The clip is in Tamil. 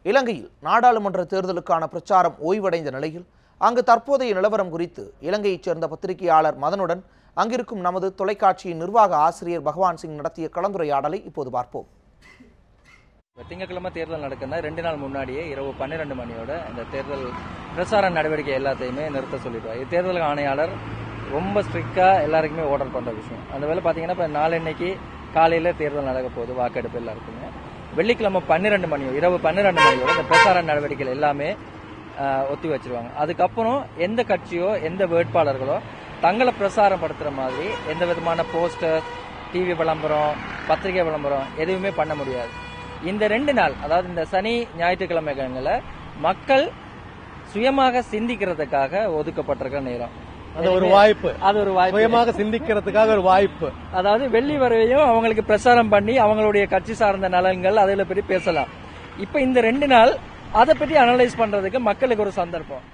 இலங்கையில் நாடாளுமன்ற தேர்தலுக்கான பிரச்சாரம் ஓய்வடைந்த நிலையில் அங்கு தற்போதைய நிலவரம் குறித்து இலங்கையைச் சேர்ந்த பத்திரிகையாளர் மதனுடன் அங்கிருக்கும் நமது தொலைக்காட்சியின் நிர்வாக ஆசிரியர் பகவான் சிங் நடத்திய கலந்துரையாடலை இப்போது பார்ப்போம். திங்கட்கிழமை தேர்தல் நடக்குதுன்னா 2 நாள் முன்னாடியே இரவு 12 மணியோட இந்த தேர்தல் பிரச்சார நடவடிக்கை எல்லாத்தையுமே நிறுத்த சொல்லிடுவாங்க. தேர்தல் ஆணையாளர் ரொம்ப ஸ்ட்ரிக்டா எல்லாருக்குமே ஆர்டர் பண்ற விஷயம். அந்த வேலை பாத்தீங்கன்னா இப்ப நாளன்னைக்கு காலையில தேர்தல் நடக்க போகுது, வாக்கெடுப்பு எல்லாம் இருக்குங்க. வெள்ளிக்கிழமை 12 மணியோ இரவு 12 மணியோட இந்த பிரச்சார நடவடிக்கைகள் எல்லாமே ஒத்தி வச்சிருவாங்க. அதுக்கப்புறம் எந்த கட்சியோ எந்த வேட்பாளர்களோ தங்களை பிரசாரம் படுத்துற மாதிரி எந்த விதமான போஸ்டர், டிவி விளம்பரம், பத்திரிகை விளம்பரம் எதுவுமே பண்ண முடியாது. இந்த 2 நாள், அதாவது இந்த சனி ஞாயிற்றுக்கிழமைகள்ல மக்கள் சுயமாக சிந்திக்கிறதுக்காக ஒதுக்கப்பட்டிருக்கிற நேரம். அது ஒரு வாய்ப்பு, சுயமாக சிந்திக்கிறதுக்காக ஒரு வாய்ப்பு. அதாவது வெள்ளி வரையும் அவங்களுக்கு பிரச்சாரம் பண்ணி அவங்களுடைய கட்சி சார்ந்த நலன்கள் அதில் பற்றி பேசலாம். இப்ப இந்த 2 நாள் அதை பற்றி அனலைஸ் பண்றதுக்கு மக்களுக்கு ஒரு சந்தர்ப்பம்.